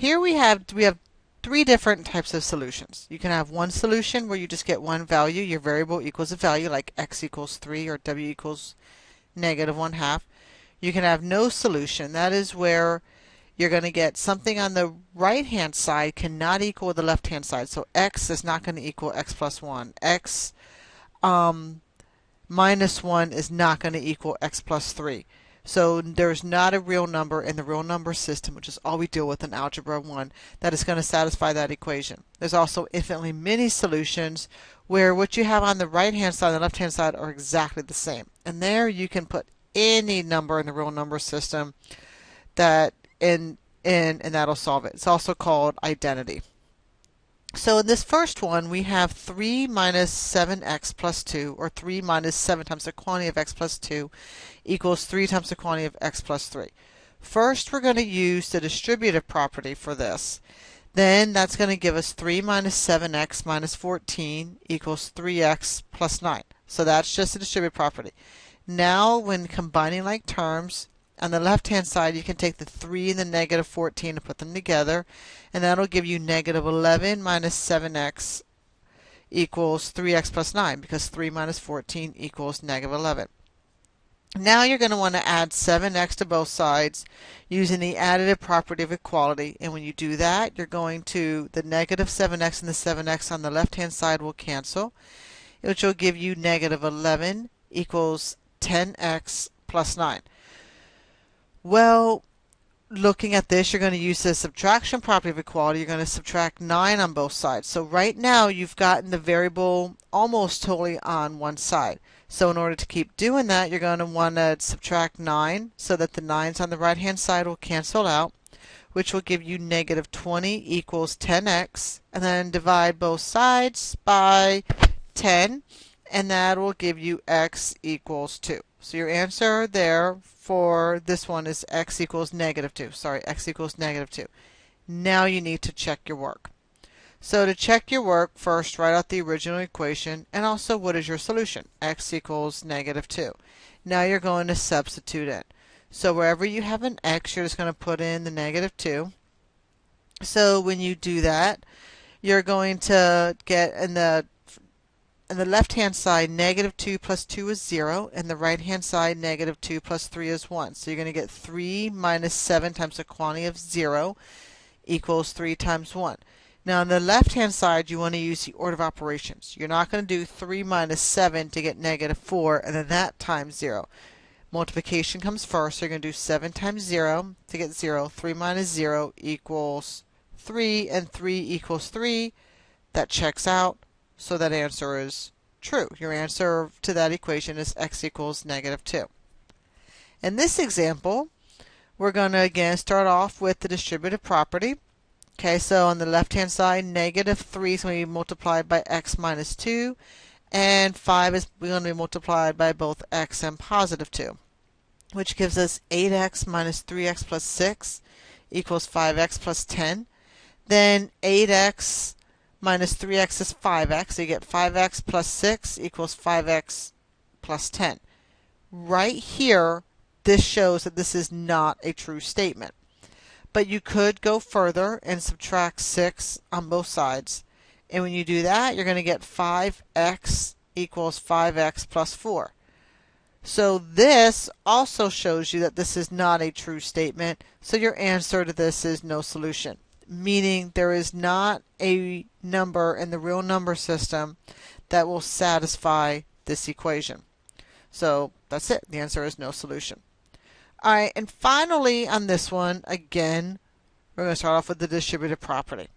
Here we have three different types of solutions. You can have one solution where you just get one value, your variable equals a value like x equals 3 or w equals negative 1/2. You can have no solution. That is where you're going to get something on the right hand side cannot equal the left hand side. So x is not going to equal x plus 1. X minus 1 is not going to equal x plus 3. So there's not a real number in the real number system, which is all we deal with in Algebra 1, that is going to satisfy that equation. There's also infinitely many solutions where what you have on the right hand side and the left hand side are exactly the same. And there you can put any number in the real number system that and that'll solve it. It's also called identity. So in this first one, we have 3 minus 7x plus 2, or 3 minus 7 times the quantity of x plus 2 equals 3 times the quantity of x plus 3. First, we're going to use the distributive property for this. Then that's going to give us 3 minus 7x minus 14 equals 3x plus 9. So that's just the distributive property. Now, when combining like terms, on the left-hand side, you can take the 3 and the negative 14 and put them together, and that'll give you negative 11 minus 7x equals 3x plus 9, because 3 minus 14 equals negative 11. Now you're going to want to add 7x to both sides using the additive property of equality, and when you do that, you're going to, the negative 7x and the 7x on the left-hand side will cancel, which will give you negative 11 equals 10x plus 9. Well, looking at this, you're going to use the subtraction property of equality. You're going to subtract 9 on both sides. So right now, you've gotten the variable almost totally on one side. So in order to keep doing that, you're going to want to subtract 9 so that the 9's on the right-hand side will cancel out, which will give you negative 20 equals 10x, and then divide both sides by 10, and that will give you x equals 2. So your answer there for this one is x equals negative 2. Sorry, x equals negative 2. Now you need to check your work. So to check your work, first write out the original equation, and also what is your solution? X equals negative 2. Now you're going to substitute in. So wherever you have an x, you're just going to put in the negative 2. So when you do that, you're going to get in the left-hand side, negative 2 plus 2 is 0, and the right-hand side, negative 2 plus 3 is 1. So you're going to get 3 minus 7 times the quantity of 0 equals 3 times 1. Now on the left-hand side, you want to use the order of operations. You're not going to do 3 minus 7 to get negative 4, and then that times 0. Multiplication comes first, so you're going to do 7 times 0 to get 0. 3 minus 0 equals 3, and 3 equals 3. That checks out. So that answer is true. Your answer to that equation is x equals negative 2. In this example, we're going to again start off with the distributive property. Okay, so on the left-hand side, negative 3 is going to be multiplied by x minus 2, and 5 is going to be multiplied by both x and positive 2, which gives us 8x minus 3x plus 6 equals 5x plus 10. Then 8x minus 3x is 5x, so you get 5x plus 6 equals 5x plus 10. Right here, this shows that this is not a true statement. But you could go further and subtract 6 on both sides. And when you do that, you're going to get 5x equals 5x plus 4. So this also shows you that this is not a true statement. So your answer to this is no solution, meaning there is not a number in the real number system that will satisfy this equation. So that's it. The answer is no solution. All right, and finally on this one, again, we're going to start off with the distributive property.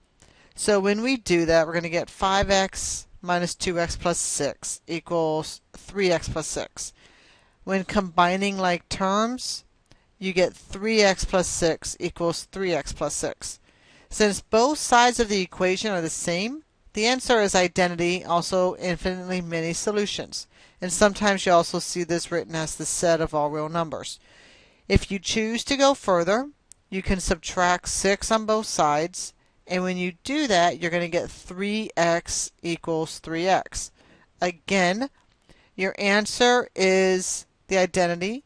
So when we do that, we're going to get 5x minus 2x plus 6 equals 3x plus 6. When combining like terms, you get 3x plus 6 equals 3x plus 6. Since both sides of the equation are the same, the answer is identity, also infinitely many solutions. And sometimes you also see this written as the set of all real numbers. If you choose to go further, you can subtract 6 on both sides, and when you do that, you're going to get 3x equals 3x. Again, your answer is the identity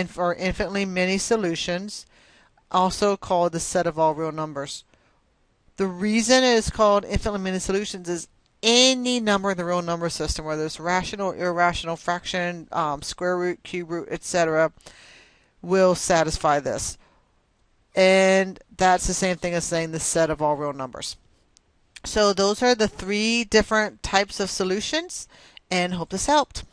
for infinitely many solutions, also called the set of all real numbers. The reason it is called infinitely many solutions is any number in the real number system, whether it's rational, irrational, fraction, square root, cube root, etc., will satisfy this. And that's the same thing as saying the set of all real numbers. So those are the three different types of solutions, and hope this helped.